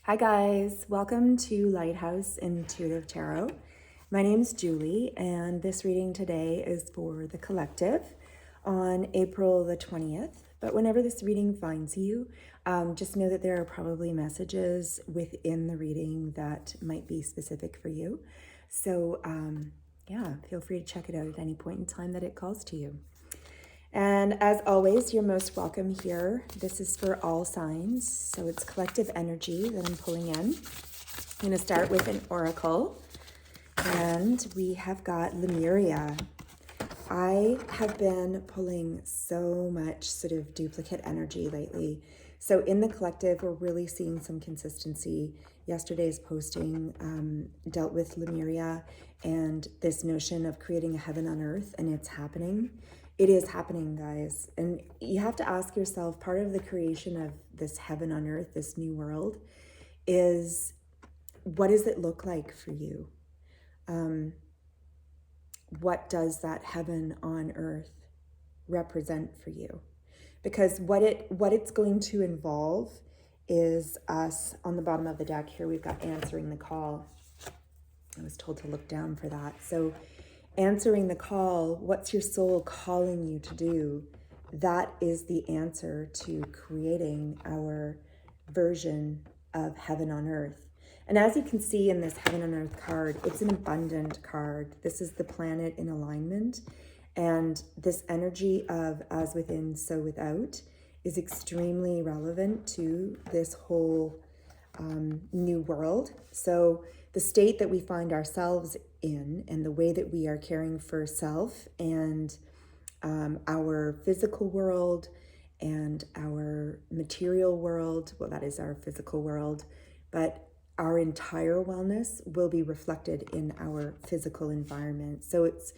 Hi guys, welcome to Lighthouse Intuitive Tarot. My name's Julie and this reading today is for the collective on April the 20th. But whenever this reading finds you, just know that there are probably messages within the reading that might be specific for you. So yeah, feel free to check it out at any point in time that it calls to you. And as always, you're most welcome here. This is for all signs, so it's collective energy that I'm pulling in. I'm going to start with an oracle, and we have got Lemuria. I have been pulling so much sort of duplicate energy lately. So in the collective, we're really seeing some consistency. Yesterday's posting dealt with Lemuria and this notion of creating a heaven on earth, and it's happening. It is happening, guys. And you have to ask yourself, part of the creation of this heaven on earth, this new world, is what does it look like for you? What does that heaven on earth represent for you? Because what it's going to involve is us. On the bottom of the deck here, we've got answering the call. I was told to look down for that. So answering the call, what's your soul calling you to do? That is the answer to creating our version of heaven on earth. And as you can see in this heaven on earth card, it's an abundant card. This is the planet in alignment. And this energy of as within, so without is extremely relevant to this whole new world. So the state that we find ourselves in and the way that we are caring for self and our physical world and our material world, well, that is our physical world, but our entire wellness will be reflected in our physical environment. So it's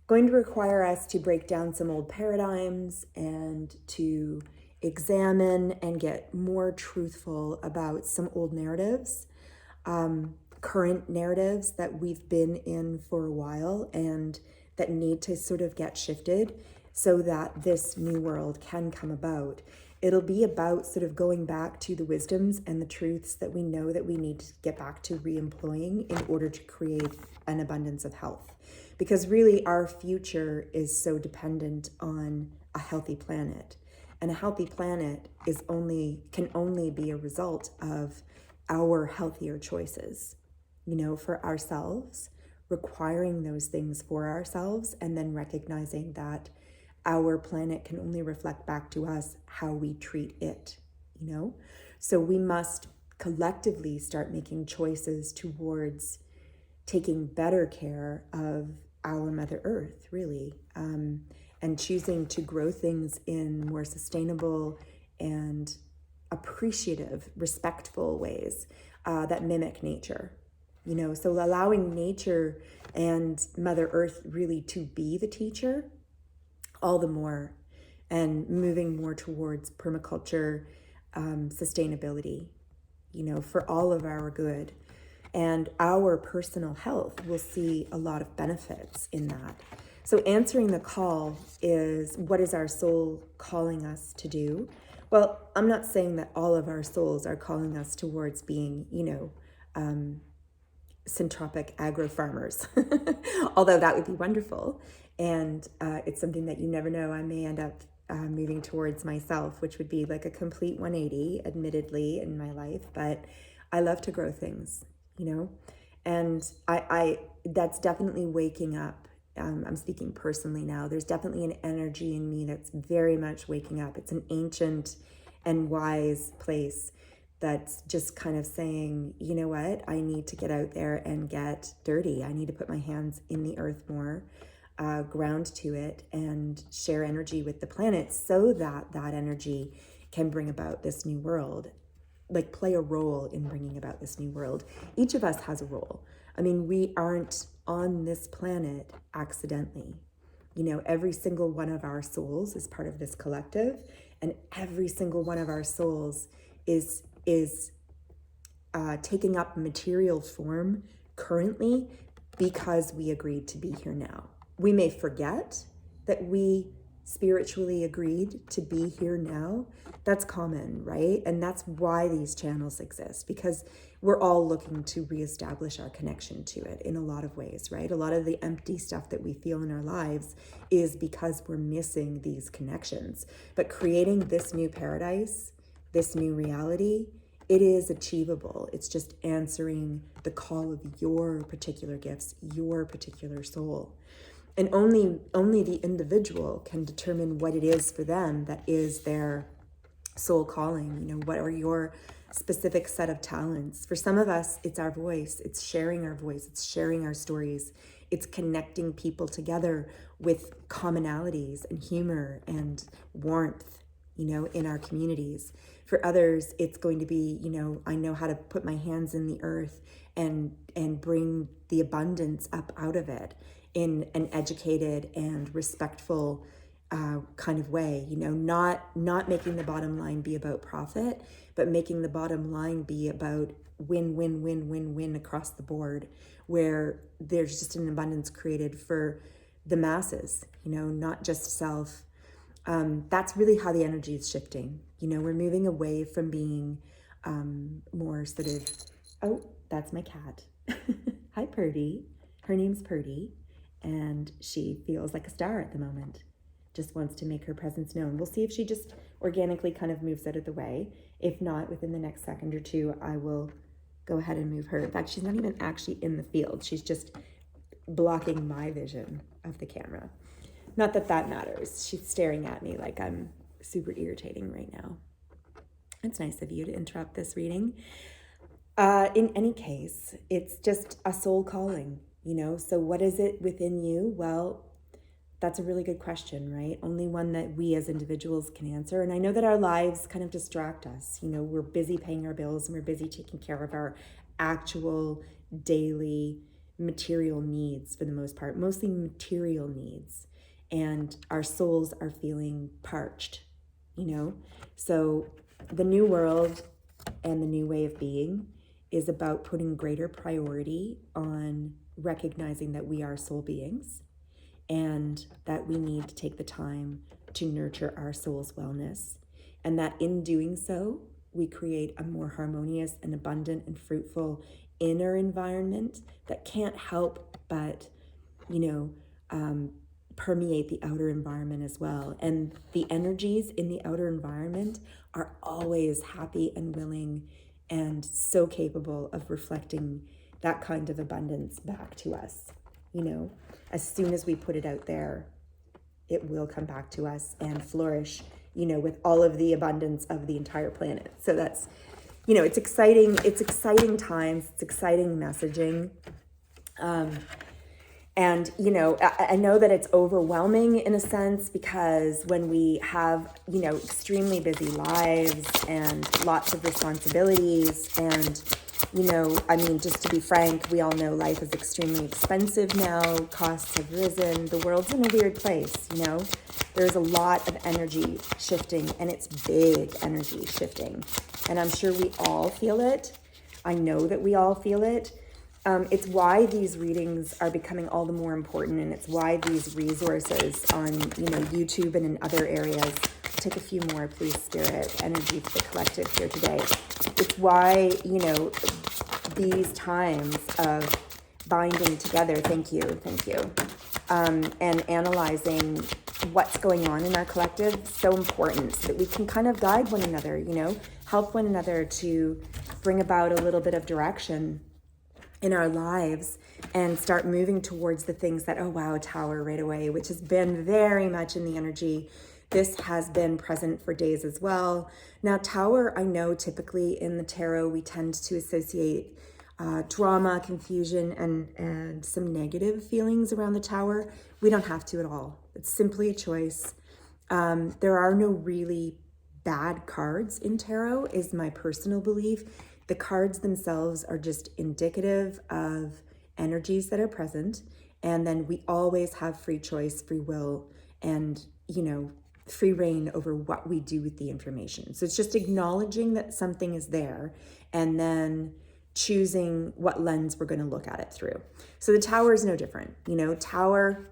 going to require us to break down some old paradigms and to examine and get more truthful about some old narratives, current narratives that we've been in for a while and that need to sort of get shifted so that this new world can come about. It'll be about sort of going back to the wisdoms and the truths that we know that we need to get back to re-employing in order to create an abundance of health. Because really our future is so dependent on a healthy planet. And a healthy planet can only be a result of our healthier choices, for ourselves, requiring those things for ourselves, and then recognizing that our planet can only reflect back to us how we treat it, So we must collectively start making choices towards taking better care of our Mother Earth, really, and choosing to grow things in more sustainable and appreciative, respectful ways that mimic nature. So allowing nature and Mother Earth really to be the teacher all the more, and moving more towards permaculture, sustainability, for all of our good. And our personal health will see a lot of benefits in that. So answering the call is, what is our soul calling us to do? Well, I'm not saying that all of our souls are calling us towards being, syntropic agro farmers, although that would be wonderful. And it's something that you never know. I may end up moving towards myself, which would be like a complete 180, admittedly, in my life. But I love to grow things, and I that's definitely waking up. I'm speaking personally now. There's definitely an energy in me that's very much waking up. It's an ancient and wise place that's just kind of saying, you know what, I need to get out there and get dirty. I need to put my hands in the earth more, ground to it, and share energy with the planet so that that energy can bring about this new world, like play a role in bringing about this new world. Each of us has a role. I mean, we aren't on this planet accidentally. Every single one of our souls is part of this collective, and every single one of our souls is taking up material form currently because we agreed to be here now. We may forget that we spiritually agreed to be here now, that's common, right? And that's why these channels exist, because we're all looking to reestablish our connection to it in a lot of ways, right? A lot of the empty stuff that we feel in our lives is because we're missing these connections. But creating this new paradise, this new reality, it is achievable. It's just answering the call of your particular gifts, your particular soul. And only the individual can determine what it is for them that is their soul calling. You know, what are your specific set of talents? For some of us, it's our voice. It's sharing our voice. It's sharing our stories. It's connecting people together with commonalities and humor and warmth, you know, in our communities. For others, it's going to be, you know, I know how to put my hands in the earth and bring the abundance up out of it in an educated and respectful kind of way, you know, not making the bottom line be about profit, but making the bottom line be about win across the board, where there's just an abundance created for the masses, you know, not just self. That's really how the energy is shifting. You know, we're moving away from being more sort of, oh, that's my cat. Hi, Purdy. Her name's Purdy, and she feels like a star at the moment. Just wants to make her presence known. We'll see if she just organically kind of moves out of the way. If not, within the next second or two, I will go ahead and move her. In fact, she's not even actually in the field. She's just blocking my vision of the camera. Not that that matters. She's staring at me like I'm super irritating right now. It's nice of you to interrupt this reading. In any case, it's just a soul calling, you know? So what is it within you? Well, that's a really good question, right? Only one that we as individuals can answer. And I know that our lives kind of distract us. You know, we're busy paying our bills and we're busy taking care of our actual daily material needs for the most part, mostly material needs. And our souls are feeling parched, you know? So the new world and the new way of being is about putting greater priority on recognizing that we are soul beings and that we need to take the time to nurture our soul's wellness. And that in doing so, we create a more harmonious and abundant and fruitful inner environment that can't help but, you know, permeate the outer environment as well. And the energies in the outer environment are always happy and willing and so capable of reflecting that kind of abundance back to us. You know, as soon as we put it out there, it will come back to us and flourish, you know, with all of the abundance of the entire planet. So that's, you know, it's exciting times, it's exciting messaging. And, you know, I know that it's overwhelming in a sense because when we have, you know, extremely busy lives and lots of responsibilities and, you know, I mean, just to be frank, we all know life is extremely expensive now. Costs have risen. The world's in a weird place, you know. There's a lot of energy shifting, and it's big energy shifting. And I'm sure we all feel it. I know that we all feel it. It's why these readings are becoming all the more important, and it's why these resources on, you know, YouTube and in other areas. Take a few more, please, Spirit. Energy for the collective here today. It's why, you know, these times of binding together, thank you, and analyzing what's going on in our collective, so important so that we can kind of guide one another, you know, help one another to bring about a little bit of direction in our lives and start moving towards the things that, oh wow, Tower right away, which has been very much in the energy. This has been present for days as well. Now, Tower, I know typically in the tarot, we tend to associate drama, confusion, and some negative feelings around the Tower. We don't have to at all. It's simply a choice. There are no really bad cards in tarot, is my personal belief. The cards themselves are just indicative of energies that are present. And then we always have free choice, free will, and, you know, free reign over what we do with the information. So it's just acknowledging that something is there and then choosing what lens we're going to look at it through. So the Tower is no different. You know, Tower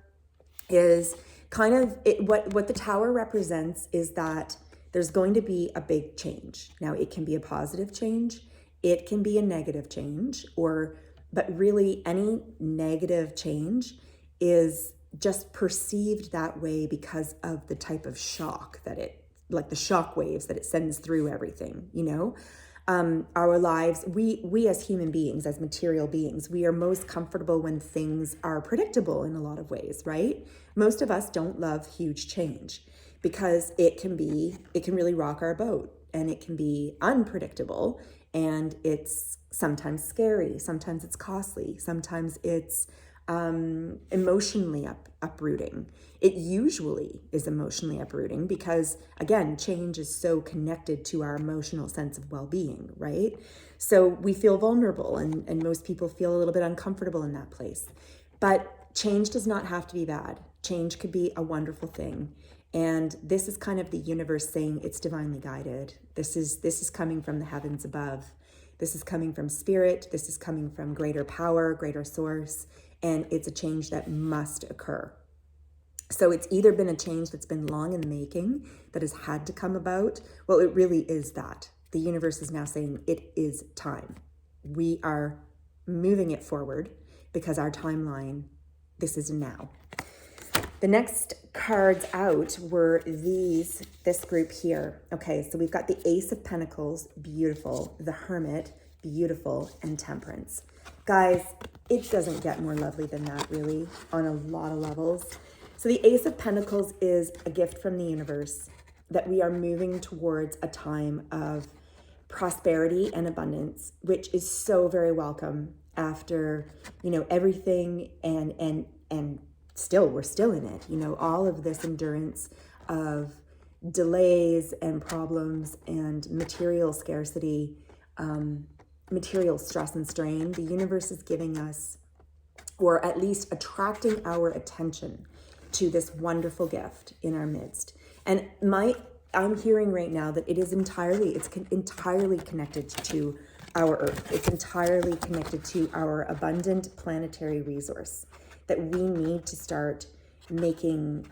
is kind of what the tower represents is that there's going to be a big change. Now, it can be a positive change, it can be a negative change, but really any negative change is just perceived that way because of the type of shock like the shock waves that it sends through everything, our lives, we as human beings, as material beings, we are most comfortable when things are predictable in a lot of ways, right? Most of us don't love huge change because it can really rock our boat, and it can be unpredictable, and it's sometimes scary, sometimes it's costly, sometimes it's emotionally uprooting. It usually is emotionally uprooting because, again, change is so connected to our emotional sense of well-being, right? So we feel vulnerable, and most people feel a little bit uncomfortable in that place. But change does not have to be bad. Change could be a wonderful thing. And this is kind of the universe saying it's divinely guided. This is coming from the heavens above. This is coming from spirit. This is coming from greater power, greater source. And it's a change that must occur. So it's either been a change that's been long in the making, that has had to come about. Well, it really is that. The universe is now saying it is time. We are moving it forward because our timeline, this is now. The next cards out were this group here. Okay, so we've got the Ace of Pentacles, beautiful, the Hermit, beautiful, and Temperance. Guys, it doesn't get more lovely than that, really, on a lot of levels. So the Ace of Pentacles is a gift from the universe that we are moving towards a time of prosperity and abundance, which is so very welcome after, everything and still, we're still in it, all of this endurance of delays and problems and material scarcity, material stress and strain. The universe is giving us, or at least attracting our attention to this wonderful gift in our midst. And I'm hearing right now that it's entirely connected to our Earth. It's entirely connected to our abundant planetary resource, that we need to start making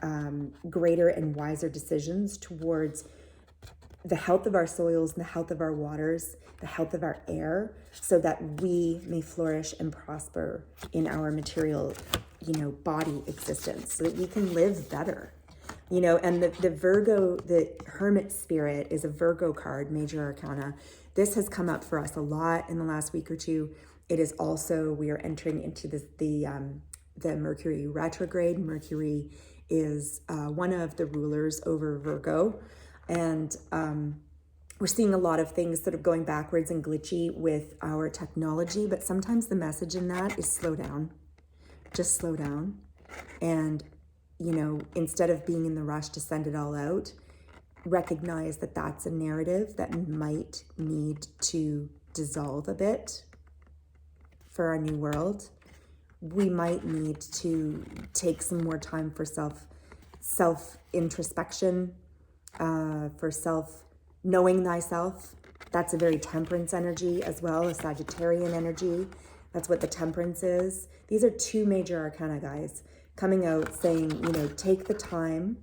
greater and wiser decisions towards the health of our soils and the health of our waters, the health of our air, so that we may flourish and prosper in our material, body existence, so that we can live better. And the Virgo, the Hermit spirit is a Virgo card, major arcana. This has come up for us a lot in the last week or two. It is also, we are entering into the Mercury retrograde. Mercury is one of the rulers over Virgo. And we're seeing a lot of things sort of going backwards and glitchy with our technology, but sometimes the message in that is slow down. Just slow down. And, instead of being in the rush to send it all out, recognize that that's a narrative that might need to dissolve a bit for our new world. We might need to take some more time for self introspection, for knowing thyself. That's a very Temperance energy as well, a Sagittarian energy. That's what the Temperance is. These are two major arcana, guys, coming out saying, take the time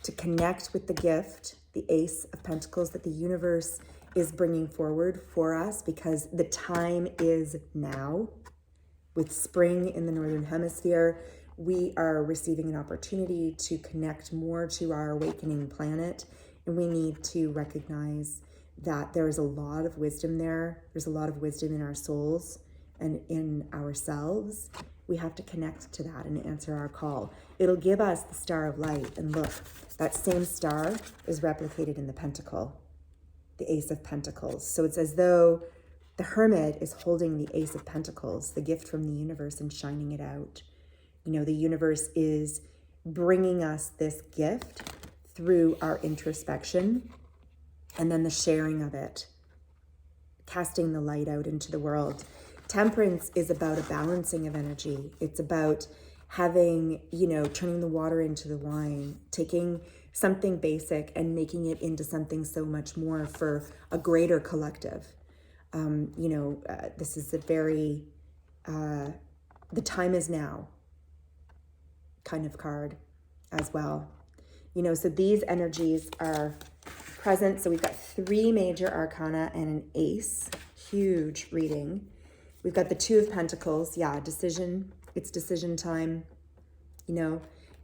to connect with the gift, the Ace of Pentacles, that the universe is bringing forward for us, because the time is now. With spring in the Northern Hemisphere, we are receiving an opportunity to connect more to our awakening planet, and we need to recognize that there is a lot of wisdom there. There's a lot of wisdom in our souls and in ourselves. We have to connect to that and answer our call. It'll give us the star of light. And look, that same star is replicated in the pentacle, the Ace of Pentacles. So it's as though the Hermit is holding the Ace of Pentacles, the gift from the universe, and shining it out. The universe is bringing us this gift through our introspection and then the sharing of it, casting the light out into the world. Temperance is about a balancing of energy. It's about having, turning the water into the wine, taking something basic and making it into something so much more for a greater collective. This is a very, the time is now kind of card. as well. So these energies are present. So we've got 3 major arcana and an ace. Huge reading. We've got the 2 of Pentacles. Yeah, decision. It's decision time.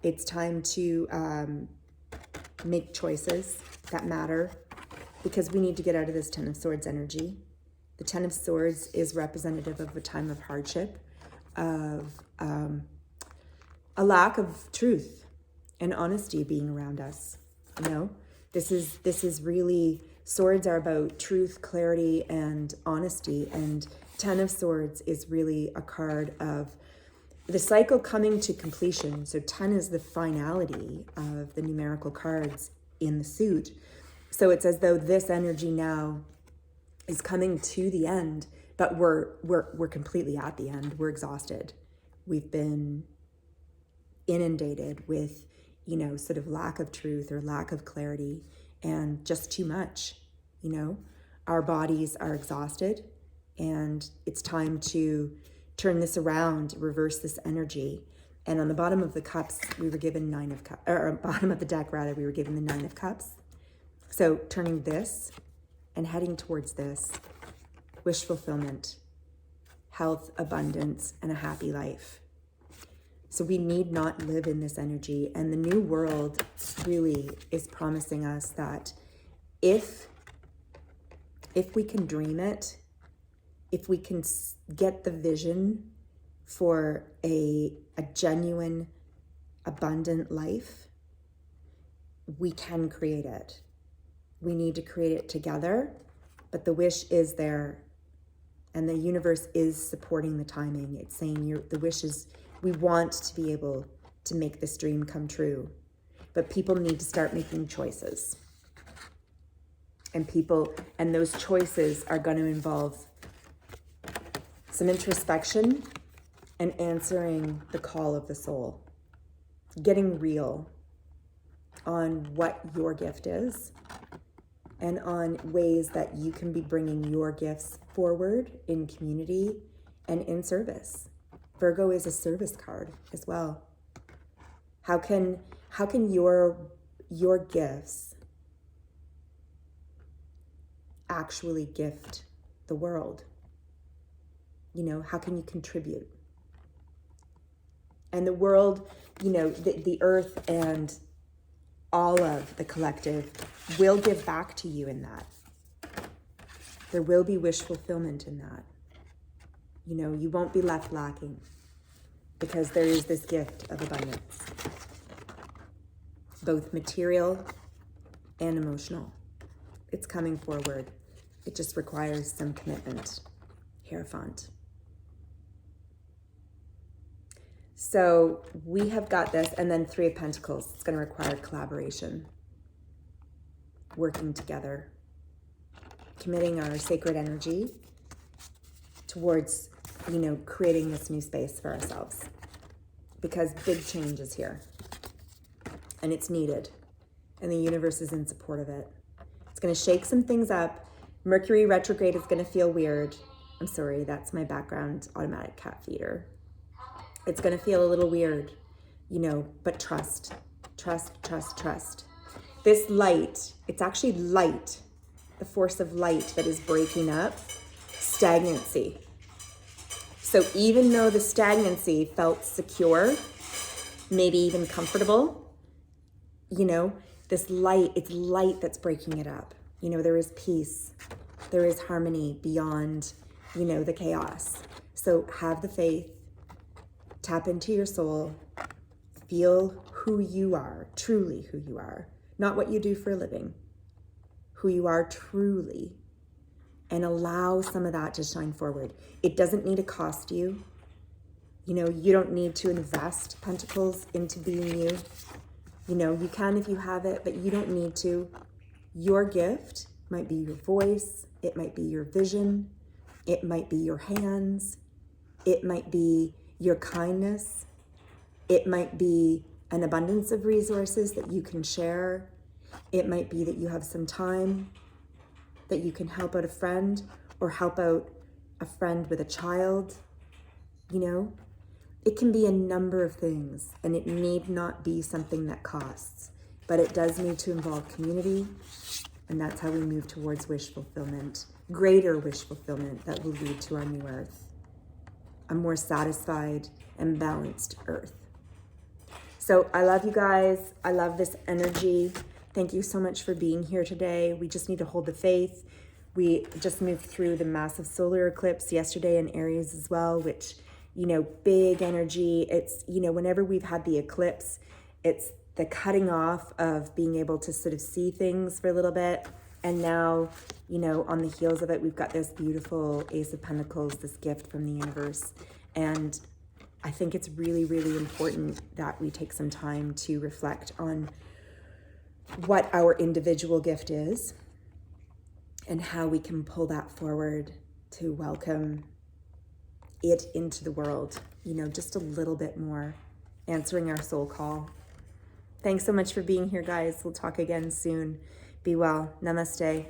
It's time to make choices that matter, because we need to get out of this 10 of Swords energy. The 10 of Swords is representative of a time of hardship, of a lack of truth and honesty being around us. This is really, swords are about truth, clarity, and honesty. And 10 of Swords is really a card of the cycle coming to completion. So 10 is the finality of the numerical cards in the suit. So it's as though this energy now is coming to the end, but we're completely at the end. We're exhausted. We've been inundated with, sort of lack of truth or lack of clarity and just too much. Our bodies are exhausted, and it's time to turn this around, reverse this energy. And on the bottom of the cups, we were given 9 of cups, or bottom of the deck rather, we were given the 9 of cups. So turning this and heading towards this, wish fulfillment, health, abundance, and a happy life. So we need not live in this energy. And the new world really is promising us that if we can dream it, if we can get the vision for a genuine, abundant life, we can create it. We need to create it together, but the wish is there, and the universe is supporting the timing. It's saying the wish is, we want to be able to make this dream come true, but people need to start making choices. And those choices are going to involve some introspection and answering the call of the soul, getting real on what your gift is, and on ways that you can be bringing your gifts forward in community and in service. Virgo is a service card as well. How can your gifts actually gift the world? How can you contribute? And the world, the earth and all of the collective will give back to you in that. There will be wish fulfillment in that. You won't be left lacking, because there is this gift of abundance, both material and emotional. It's coming forward. It just requires some commitment. Hierophant. So we have got this, and then 3 of Pentacles. It's going to require collaboration, working together, committing our sacred energy towards, creating this new space for ourselves, because big change is here, and it's needed, and the universe is in support of it. It's going to shake some things up. Mercury retrograde is going to feel weird. I'm sorry, that's my background automatic cat feeder. It's going to feel a little weird, but trust. This light, it's actually light, the force of light that is breaking up stagnancy. So even though the stagnancy felt secure, maybe even comfortable, this light, it's light that's breaking it up. There is peace, there is harmony beyond, the chaos. So have the faith. Tap into your soul, feel who you are, truly who you are, not what you do for a living, who you are truly, and allow some of that to shine forward. It doesn't need to cost you. You don't need to invest Pentacles into being you. You can if you have it, but you don't need to. Your gift might be your voice, it might be your vision, it might be your hands, it might be your kindness. It might be an abundance of resources that you can share. It might be that you have some time that you can help out a friend, or help out a friend with a child. It can be a number of things, and it need not be something that costs, but it does need to involve community, and that's how we move towards wish fulfillment, greater wish fulfillment that will lead to our new earth, a more satisfied and balanced earth. So I love you guys. I love this energy. Thank you so much for being here today. We just need to hold the faith. We just moved through the massive solar eclipse yesterday in Aries as well, which, you know, big energy. It's, you know, whenever we've had the eclipse, it's the cutting off of being able to sort of see things for a little bit. And now, you know, on the heels of it, we've got this beautiful Ace of Pentacles, this gift from the universe. And I think it's really, really important that we take some time to reflect on what our individual gift is and how we can pull that forward to welcome it into the world, you know, just a little bit more, answering our soul call. Thanks so much for being here, guys. We'll talk again soon. Be well. Namaste.